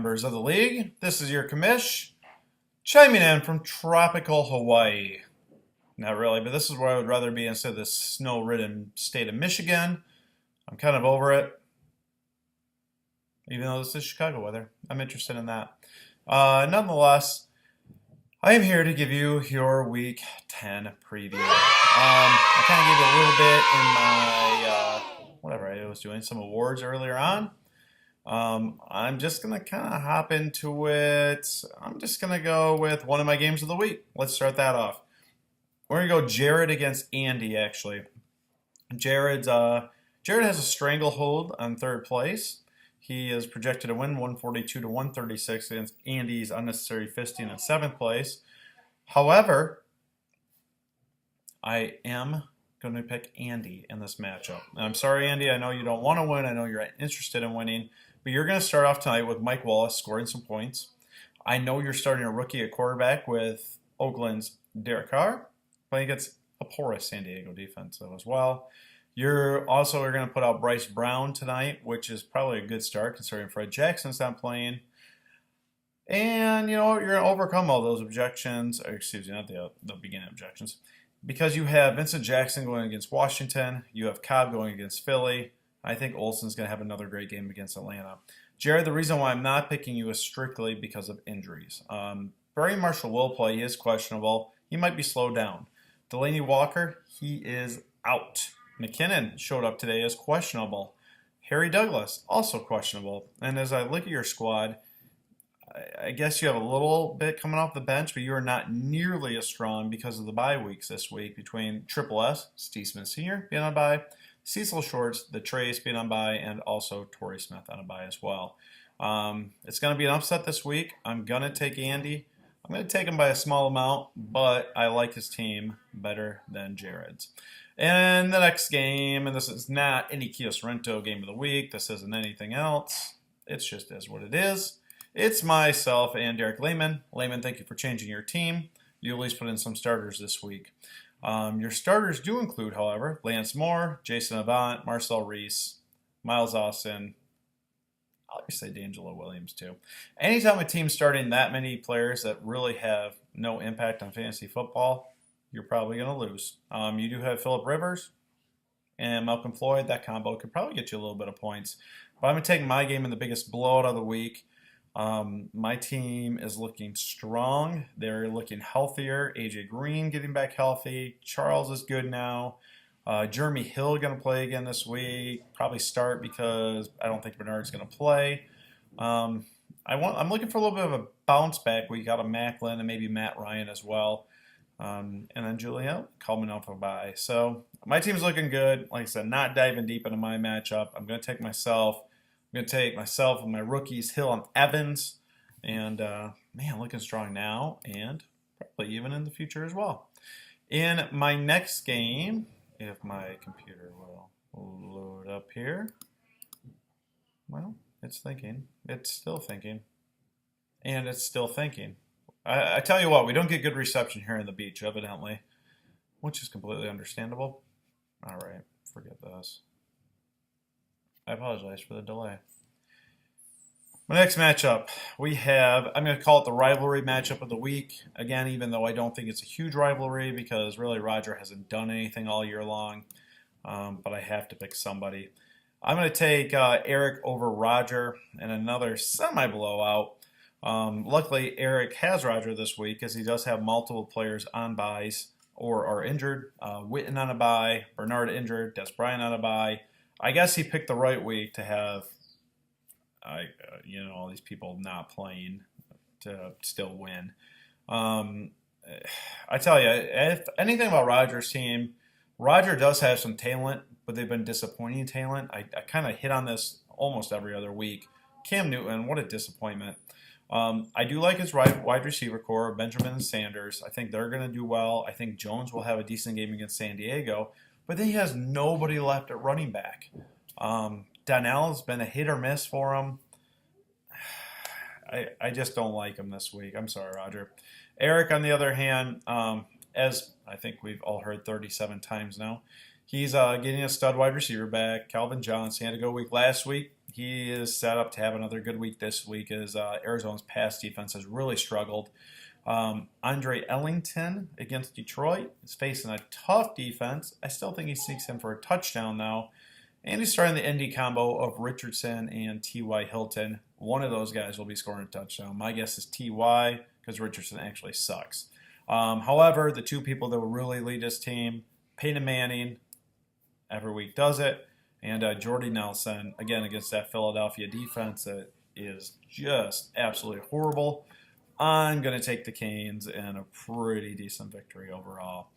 members of the league. This is your commish, chiming in from tropical Hawaii. Not really, but this is where I would rather be instead of this snow-ridden state of Michigan. I'm kind of over it, even though this is Chicago weather. I'm interested in that. Nonetheless, I am here to give you your Week 10 preview. I kind of gave you a little bit in my, whatever I was doing, some awards earlier on. I'm just going to kind of hop into it. I'm just going to go with one of my games of the week. Let's start that off. We're going to go Jared against Andy, actually. Jared has a stranglehold on third place. He is projected to win 142 to 136 against Andy's unnecessary fisting in seventh place. However, I am going to pick Andy in this matchup. And I'm sorry, Andy. I know you don't want to win. I know you're interested in winning. But you're going to start off tonight with Mike Wallace scoring some points. I know you're starting a rookie at quarterback with Oakland's Derek Carr. But I think it's a porous San Diego defense, though, as well. You're going to put out Bryce Brown tonight, which is probably a good start considering Fred Jackson's not playing. And, you're going to overcome all those objections, or excuse me, not the beginning objections, because you have Vincent Jackson going against Washington. You have Cobb going against Philly. I think Olsen's going to have another great game against Atlanta. Jared, the reason why I'm not picking you is strictly because of injuries. Barry Marshall will play. He is questionable. He might be slowed down. Delaney Walker, he is out. McKinnon showed up today as questionable. Harry Douglas, also questionable. And as I look at your squad, I guess you have a little bit coming off the bench, but you are not nearly as strong because of the bye weeks this week between Triple S, Steve Smith Sr. being on bye, Cecil Shorts, the Trace being on bye, and also Torrey Smith on a bye as well. It's going to be an upset this week. I'm going to take Andy. I'm going to take him by a small amount, but I like his team better than Jared's. And the next game, and this is not any Kia Sorrento game of the week. This isn't anything else. It's just is what it is. It's myself and Derek Lehman. Lehman, thank you for changing your team. You at least put in some starters this week. Your starters do include, however, Lance Moore, Jason Avant, Marcel Reese, Miles Austin. I'll just say D'Angelo Williams, too. Anytime a team's starting that many players that really have no impact on fantasy football, you're probably going to lose. You do have Phillip Rivers and Malcolm Floyd. That combo could probably get you a little bit of points. But I'm going to take my game in the biggest blowout of the week. My team is looking strong. They're looking healthier. AJ Green getting back healthy. Charles is good now. Jeremy Hill going to play again this week. Probably start because I don't think Bernard's going to play. I'm looking for a little bit of a bounce back week out of Macklin and maybe Matt Ryan as well. And then Julian coming off a bye. So my team's looking good. Like I said, not diving deep into my matchup. I'm going to take myself. I'm going to take myself and my rookies, Hill and Evans. And, man, looking strong now and probably even in the future as well. In my next game, if my computer will load up here. Well, it's thinking. It's still thinking. And it's still thinking. I tell you what, we don't get good reception here on the beach, evidently, which is completely understandable. All right, forget this. I apologize for the delay. My next matchup, I'm going to call it the rivalry matchup of the week. Again, even though I don't think it's a huge rivalry because really Roger hasn't done anything all year long, but I have to pick somebody. I'm going to take Eric over Roger in another semi-blowout. Luckily, Eric has Roger this week as he does have multiple players on byes or are injured. Witten on a bye, Bernard injured, Des Bryant on a bye. I guess he picked the right week to have all these people not playing to still win. I tell you, if anything about Roger's team, Roger does have some talent, but they've been disappointing talent. I kind of hit on this almost every other week. Cam Newton, what a disappointment. I do like his wide receiver core, Benjamin and Sanders. I think they're going to do well. I think Jones will have a decent game against San Diego, but then he has nobody left at running back. Donnell has been a hit or miss for him. I just don't like him this week. I'm sorry, Roger. Eric, on the other hand, as I think we've all heard 37 times now, He's getting a stud wide receiver back, Calvin Johnson. He had a good week last week. He is set up to have another good week this week as Arizona's pass defense has really struggled. Andre Ellington against Detroit is facing a tough defense. I still think he sneaks in for a touchdown now. And he's starting the Indy combo of Richardson and T.Y. Hilton. One of those guys will be scoring a touchdown. My guess is T.Y. because Richardson actually sucks. However, the two people that will really lead this team, Peyton Manning, every week does it, and Jordy Nelson, again, against that Philadelphia defense that is just absolutely horrible. I'm going to take the Canes in a pretty decent victory overall.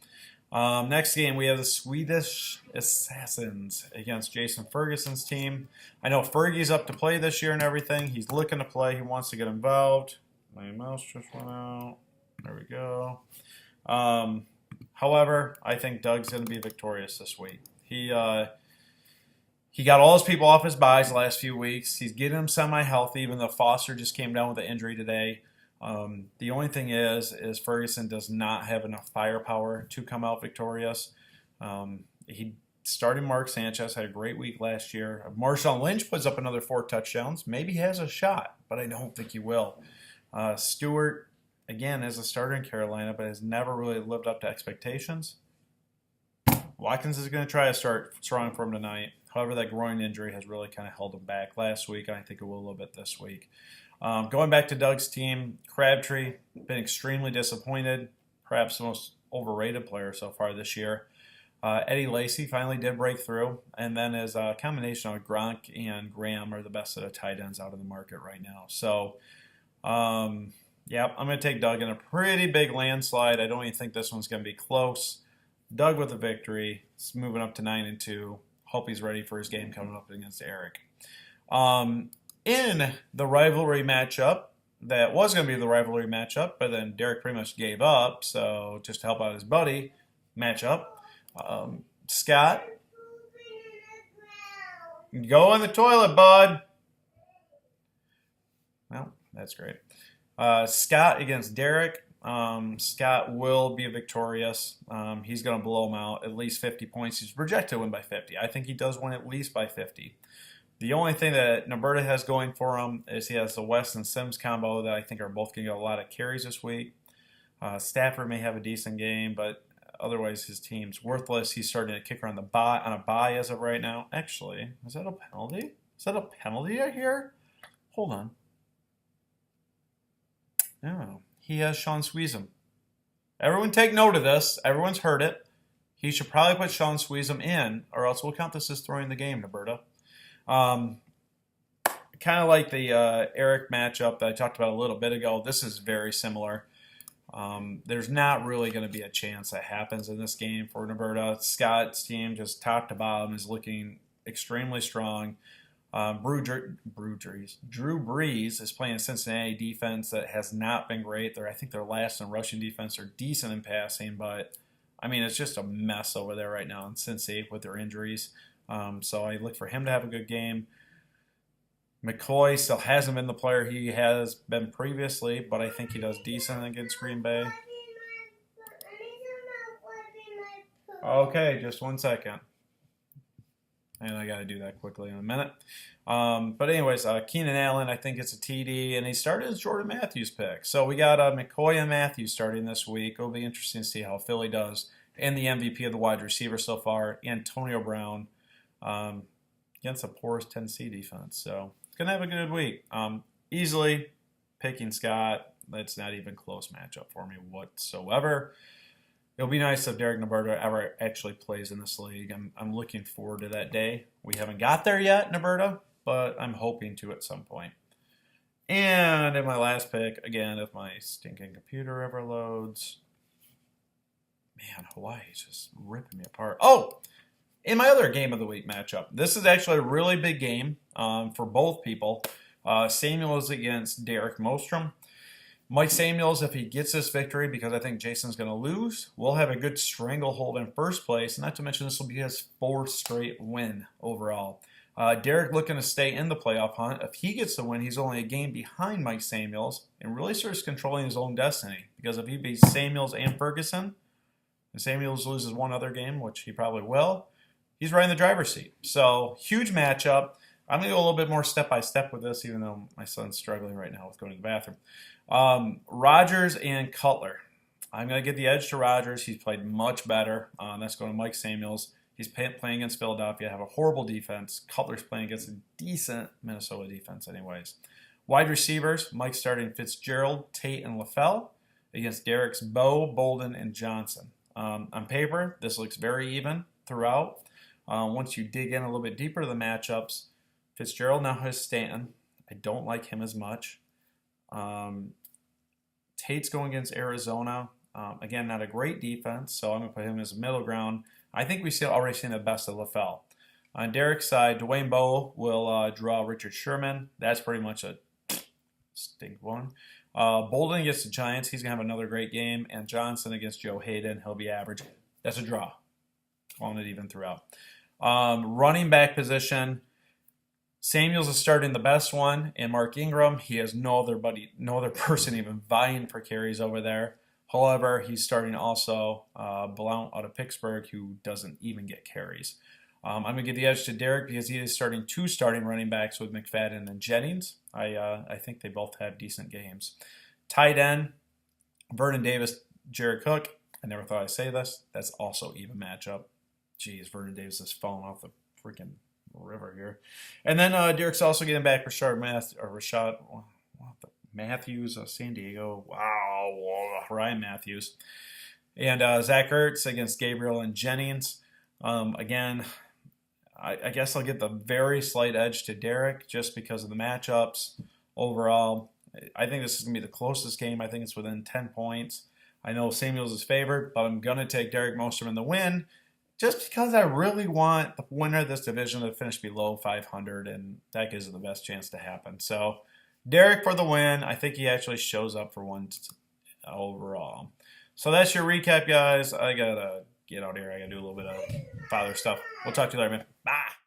Next game, we have the Swedish Assassins against Jason Ferguson's team. I know Fergie's up to play this year and everything. He's looking to play. He wants to get involved. My mouse just went out. There we go. However, I think Doug's going to be victorious this week. He got all his people off his buys the last few weeks. He's getting them semi-healthy, even though Foster just came down with an injury today. The only thing is Ferguson does not have enough firepower to come out victorious. He started Mark Sanchez, had a great week last year. If Marshawn Lynch puts up another 4 touchdowns, maybe he has a shot, but I don't think he will. Stewart, again, is a starter in Carolina, but has never really lived up to expectations. Watkins is going to try to start strong for him tonight. However, that groin injury has really kind of held him back last week, and I think it will a little bit this week. Going back to Doug's team, Crabtree, been extremely disappointed. Perhaps the most overrated player so far this year. Eddie Lacy finally did break through, and then his combination of Gronk and Graham are the best of the tight ends out of the market right now. So, yeah, I'm going to take Doug in a pretty big landslide. I don't even think this one's going to be close. Doug with a victory. It's moving up to 9-2. Hope he's ready for his game coming up against Eric. In the rivalry matchup, that was going to be the rivalry matchup, but then Derek pretty much gave up, so just to help out his buddy matchup. Scott, go in the toilet, bud. Well, that's great. Scott against Derek. Scott will be victorious. He's going to blow him out at least 50 points. He's projected to win by 50. I think he does win at least by 50. The only thing that Norberta has going for him is he has the West and Sims combo that I think are both going to get a lot of carries this week. Stafford may have a decent game, but otherwise his team's worthless. He's starting to kick around on a bye as of right now. Actually, is that a penalty? Is that a penalty I hear? Hold on. No. He has Sean Sweezum. Everyone take note of this. Everyone's heard it. He should probably put Sean Sweezum in, or else we'll count this as throwing the game, Norberta. Kind of like the Eric matchup that I talked about a little bit ago. This is very similar. There's not really going to be a chance that happens in this game for Norberta. Scott's team, just top to bottom, is looking extremely strong. Drew Brees is playing a Cincinnati defense that has not been great. I think they're last in rushing defense. They're decent in passing, but I mean it's just a mess over there right now in Cincy with their injuries. So I look for him to have a good game. McCoy still hasn't been the player he has been previously, but I think he does decent against Green Bay. Okay, just 1 second. And I got to do that quickly in a minute. But anyways, Keenan Allen, I think it's a TD, and he started as Jordan Matthews' pick. So we got McCoy and Matthews starting this week. It'll be interesting to see how Philly does. And the MVP of the wide receiver so far, Antonio Brown, against the poorest Tennessee defense. So it's going to have a good week. Easily picking Scott. That's not even a close matchup for me whatsoever. It'll be nice if Derek Norberta ever actually plays in this league. I'm looking forward to that day. We haven't got there yet, Norberta, but I'm hoping to at some point. And in my last pick, again, if my stinking computer ever loads. Man, Hawaii's just ripping me apart. Oh! In my other game of the week matchup. This is actually a really big game for both people. Samuels against Derek Mostrom. Mike Samuels, if he gets this victory, because I think Jason's going to lose, will have a good stranglehold in first place. Not to mention this will be his 4th straight win overall. Derek looking to stay in the playoff hunt. If he gets the win, he's only a game behind Mike Samuels and really starts controlling his own destiny. Because if he beats Samuels and Ferguson, and Samuels loses one other game, which he probably will, he's right in the driver's seat. So huge matchup. I'm going to go a little bit more step by step with this, even though my son's struggling right now with going to the bathroom. Rodgers and Cutler. I'm going to give the edge to Rodgers. He's played much better. That's going to Mike Samuels. He's playing against Philadelphia, have a horrible defense. Cutler's playing against a decent Minnesota defense anyways. Wide receivers, Mike starting Fitzgerald, Tate, and LaFell against Derek's Bo, Bolden, and Johnson. On paper, this looks very even throughout. Once you dig in a little bit deeper to the matchups, Fitzgerald now has Stanton. I don't like him as much. Tate's going against Arizona. Again, not a great defense, so I'm going to put him as a middle ground. I think we've already seen the best of LaFell. On Derek's side, Dwayne Bowe will draw Richard Sherman. That's pretty much a stink one. Bolden against the Giants. He's going to have another great game. And Johnson against Joe Hayden. He'll be average. That's a draw. Calling it even throughout. Running back position. Samuels is starting the best one. And Mark Ingram, he has no other person even vying for carries over there. However, he's starting also Blount out of Pittsburgh, who doesn't even get carries. I'm going to give the edge to Derek because he is starting two starting running backs with McFadden and Jennings. I think they both have decent games. Tight end, Vernon Davis, Jared Cook. I never thought I'd say this. That's also even matchup. Jeez, Vernon Davis has fallen off the freaking river here. And then Derek's also getting back Rashad Matthews of San Diego. Wow, Ryan Matthews. And Zach Ertz against Gabriel and Jennings. Again, I guess I'll get the very slight edge to Derek just because of the matchups. Overall, I think this is going to be the closest game. I think it's within 10 points. I know Samuels is favored, but I'm going to take Derek Moster in the win just because I really want the winner of this division to finish below 500, and that gives it the best chance to happen. So Derek for the win. I think he actually shows up for one overall. So that's your recap, guys. I got to get out here. I got to do a little bit of father stuff. We'll talk to you later, man. Bye.